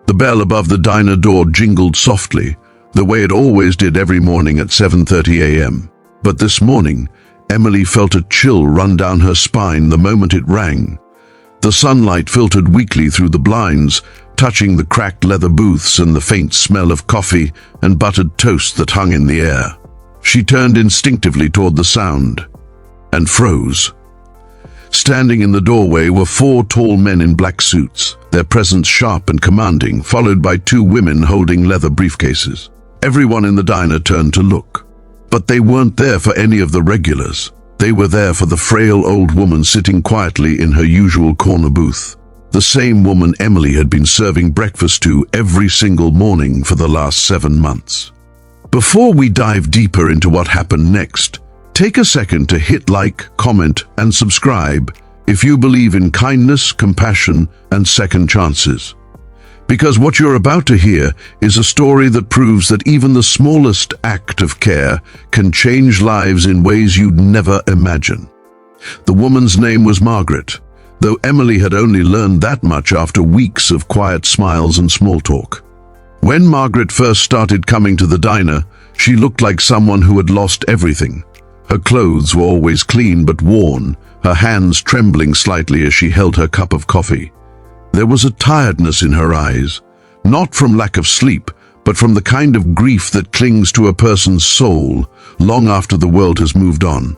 The bell above the diner door jingled softly, the way it always did every morning at 7:30 a.m. But this morning, Emily felt a chill run down her spine the moment it rang. The sunlight filtered weakly through the blinds, touching the cracked leather booths and the faint smell of coffee and buttered toast that hung in the air. She turned instinctively toward the sound and froze. Standing in the doorway were 4 tall men in black suits, their presence sharp and commanding, followed by 2 women holding leather briefcases. Everyone in the diner turned to look. But they weren't there for any of the regulars. They were there for the frail old woman sitting quietly in her usual corner booth. The same woman Emily had been serving breakfast to every single morning for the last 7 months. Before we dive deeper into what happened next, take a second to hit like, comment, and subscribe if you believe in kindness, compassion, and second chances. Because what you're about to hear is a story that proves that even the smallest act of care can change lives in ways you'd never imagine. The woman's name was Margaret, though Emily had only learned that much after weeks of quiet smiles and small talk. When Margaret first started coming to the diner, she looked like someone who had lost everything. Her clothes were always clean but worn, her hands trembling slightly as she held her cup of coffee. There was a tiredness in her eyes, not from lack of sleep, but from the kind of grief that clings to a person's soul long after the world has moved on.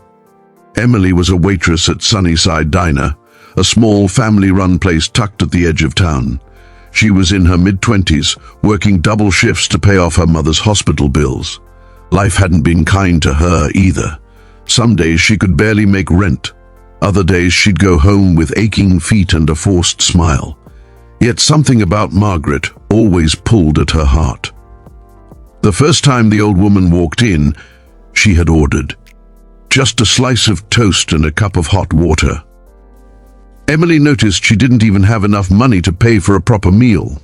Emily was a waitress at Sunnyside Diner, a small family-run place tucked at the edge of town. She was in her mid-20s, working double shifts to pay off her mother's hospital bills. Life hadn't been kind to her either. Some days she could barely make rent. Other days she'd go home with aching feet and a forced smile. Yet something about Margaret always pulled at her heart. The first time the old woman walked in, she had ordered just a slice of toast and a cup of hot water. Emily noticed she didn't even have enough money to pay for a proper meal.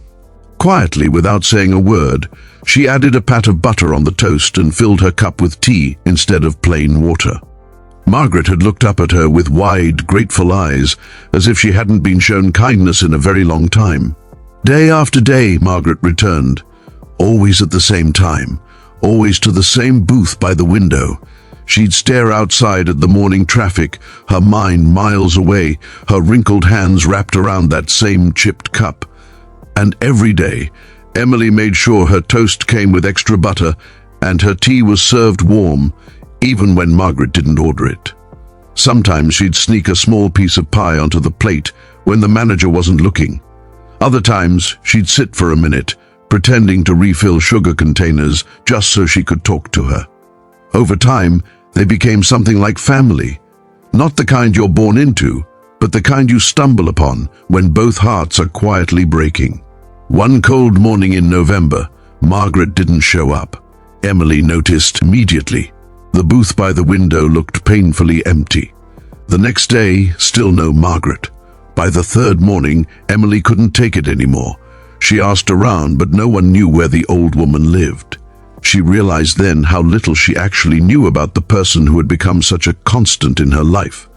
Quietly, without saying a word, she added a pat of butter on the toast and filled her cup with tea instead of plain water. Margaret had looked up at her with wide, grateful eyes, as if she hadn't been shown kindness in a very long time. Day after day, Margaret returned, always at the same time, always to the same booth by the window. She'd stare outside at the morning traffic, her mind miles away, her wrinkled hands wrapped around that same chipped cup. And every day, Emily made sure her toast came with extra butter and her tea was served warm, even when Margaret didn't order it. Sometimes she'd sneak a small piece of pie onto the plate when the manager wasn't looking. Other times, she'd sit for a minute, pretending to refill sugar containers just so she could talk to her. Over time, they became something like family. Not the kind you're born into, but the kind you stumble upon when both hearts are quietly breaking. One cold morning in November, Margaret didn't show up. Emily noticed immediately. The booth by the window looked painfully empty. The next day, still no Margaret. By the 3rd morning, Emily couldn't take it anymore. She asked around, but no one knew where the old woman lived. She realized then how little she actually knew about the person who had become such a constant in her life.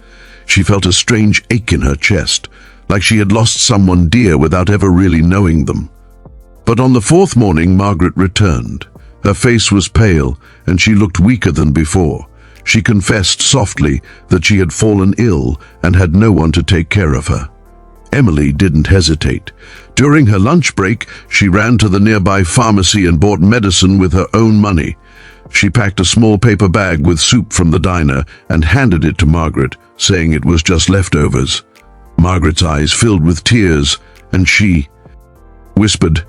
She felt a strange ache in her chest, like she had lost someone dear without ever really knowing them. But on the 4th morning, Margaret returned. Her face was pale, and she looked weaker than before. She confessed softly that she had fallen ill and had no one to take care of her. Emily didn't hesitate. During her lunch break, she ran to the nearby pharmacy and bought medicine with her own money. She packed a small paper bag with soup from the diner and handed it to Margaret, saying it was just leftovers. Margaret's eyes filled with tears, and she whispered,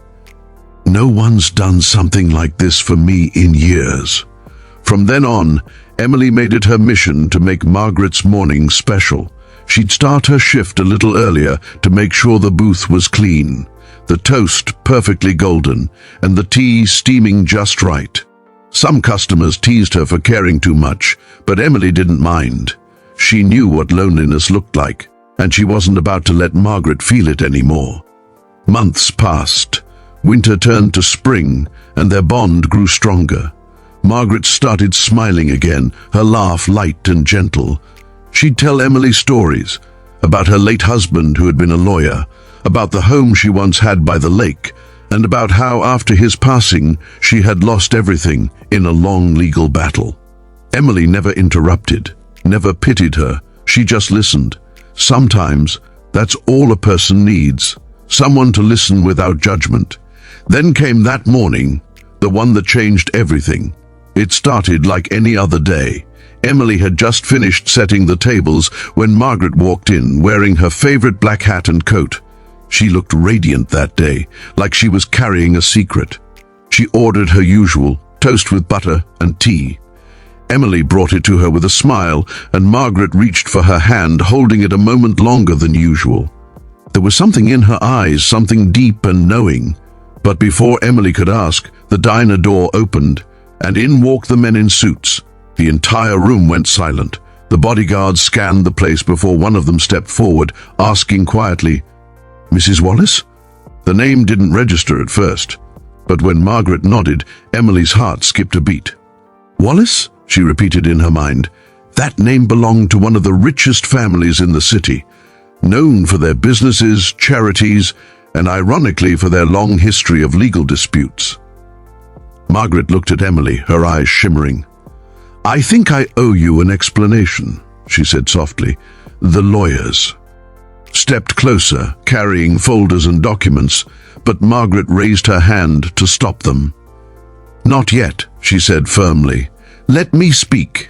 "No one's done something like this for me in years." From then on, Emily made it her mission to make Margaret's morning special. She'd start her shift a little earlier to make sure the booth was clean, the toast perfectly golden, and the tea steaming just right. Some customers teased her for caring too much, but Emily didn't mind. She knew what loneliness looked like, and she wasn't about to let Margaret feel it anymore. Months passed. Winter turned to spring, and their bond grew stronger. Margaret started smiling again, her laugh light and gentle. She'd tell Emily stories about her late husband who had been a lawyer, about the home she once had by the lake, and about how after his passing she had lost everything in a long legal battle. Emily never interrupted, never pitied her, she just listened. Sometimes that's all a person needs, someone to listen without judgment. Then came that morning, the one that changed everything. It started like any other day. Emily had just finished setting the tables when Margaret walked in, wearing her favorite black hat and coat. She looked radiant that day, like she was carrying a secret. She ordered her usual toast with butter and tea. Emily brought it to her with a smile, and Margaret reached for her hand, holding it a moment longer than usual. There was something in her eyes, something deep and knowing. But before Emily could ask, the diner door opened, and in walked the men in suits. The entire room went silent. The bodyguards scanned the place before one of them stepped forward, asking quietly, "Mrs. Wallace?" The name didn't register at first, but when Margaret nodded, Emily's heart skipped a beat. "Wallace?" she repeated in her mind. That name belonged to one of the richest families in the city, known for their businesses, charities, and ironically for their long history of legal disputes. Margaret looked at Emily, her eyes shimmering. "I think I owe you an explanation," she said softly. "The lawyers stepped closer, carrying folders and documents, but Margaret raised her hand to stop them. "Not yet," she said firmly. "Let me speak."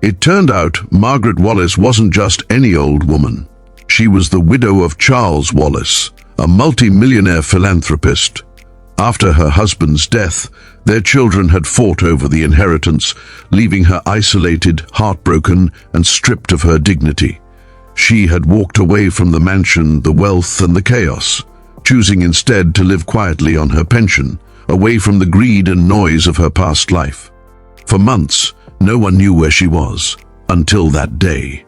It turned out Margaret Wallace wasn't just any old woman. She was the widow of Charles Wallace, a multi-millionaire philanthropist. After her husband's death, their children had fought over the inheritance, leaving her isolated, heartbroken, and stripped of her dignity. She had walked away from the mansion, the wealth, and the chaos, choosing instead to live quietly on her pension, away from the greed and noise of her past life. For months, no one knew where she was, until that day.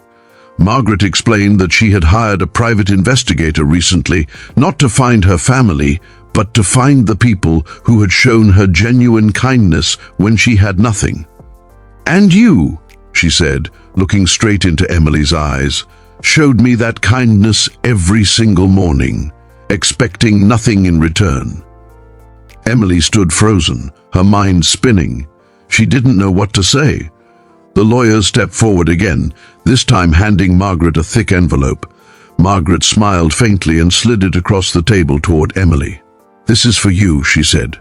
Margaret explained that she had hired a private investigator recently, not to find her family, but to find the people who had shown her genuine kindness when she had nothing. "And you," she said, looking straight into Emily's eyes, "showed me that kindness every single morning, expecting nothing in return." Emily stood frozen, her mind spinning. She didn't know what to say. The lawyers stepped forward again, this time handing Margaret a thick envelope. Margaret smiled faintly and slid it across the table toward Emily. "This is for you," she said.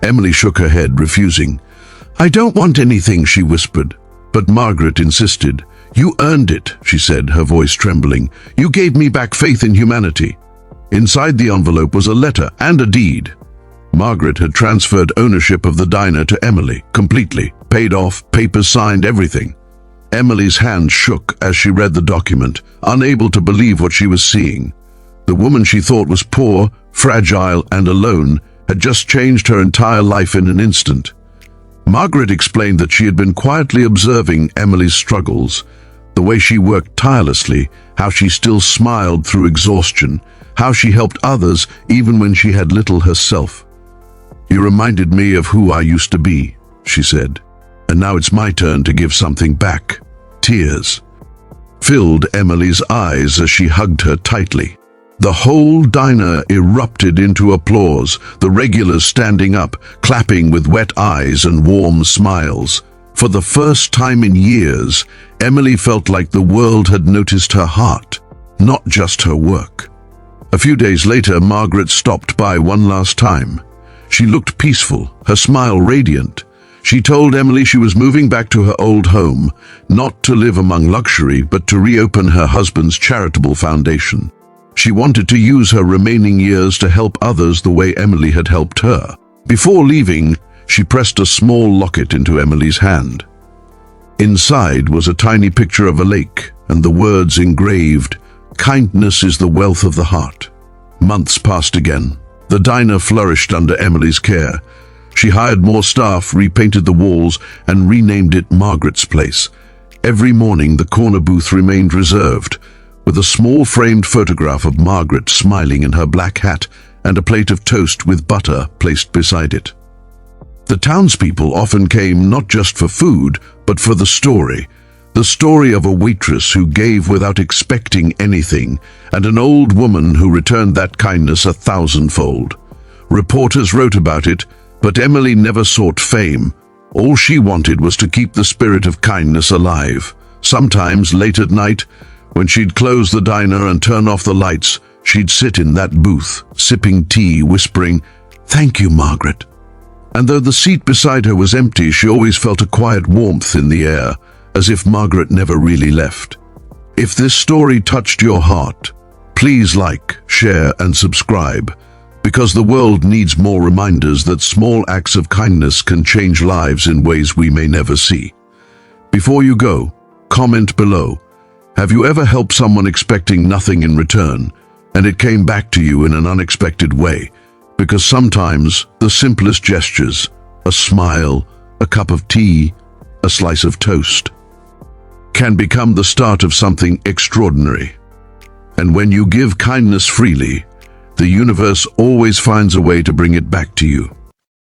Emily shook her head, refusing. "I don't want anything," she whispered. But Margaret insisted. "You earned it," she said, her voice trembling. "You gave me back faith in humanity." Inside the envelope was a letter and a deed. Margaret had transferred ownership of the diner to Emily, completely, paid off, papers signed, everything. Emily's hand shook as she read the document, unable to believe what she was seeing. The woman she thought was poor, fragile, and alone had just changed her entire life in an instant. Margaret explained that she had been quietly observing Emily's struggles, the way she worked tirelessly, how she still smiled through exhaustion, how she helped others even when she had little herself. "You reminded me of who I used to be," she said, "and now it's my turn to give something back." Tears filled Emily's eyes as she hugged her tightly. The whole diner erupted into applause, the regulars standing up, clapping with wet eyes and warm smiles. For the first time in years, Emily felt like the world had noticed her heart, not just her work. A few days later, Margaret stopped by one last time. She looked peaceful, her smile radiant. She told Emily she was moving back to her old home, not to live among luxury, but to reopen her husband's charitable foundation. She wanted to use her remaining years to help others the way Emily had helped her. Before leaving, she pressed a small locket into Emily's hand. Inside was a tiny picture of a lake and the words engraved, "Kindness is the wealth of the heart." Months passed again. The diner flourished under Emily's care. She hired more staff, repainted the walls, and renamed it Margaret's Place. Every morning, the corner booth remained reserved, with a small framed photograph of Margaret smiling in her black hat and a plate of toast with butter placed beside it. The townspeople often came not just for food, but for the story of a waitress who gave without expecting anything, and an old woman who returned that kindness 1,000-fold. Reporters wrote about it, but Emily never sought fame. All she wanted was to keep the spirit of kindness alive. Sometimes, late at night, when she'd close the diner and turn off the lights, she'd sit in that booth, sipping tea, whispering, "Thank you, Margaret." And though the seat beside her was empty, she always felt a quiet warmth in the air, as if Margaret never really left. If this story touched your heart, please like, share, and subscribe, because the world needs more reminders that small acts of kindness can change lives in ways we may never see. Before you go, comment below. Have you ever helped someone expecting nothing in return, and it came back to you in an unexpected way? Because sometimes the simplest gestures, a smile, a cup of tea, a slice of toast, can become the start of something extraordinary. And when you give kindness freely, the universe always finds a way to bring it back to you.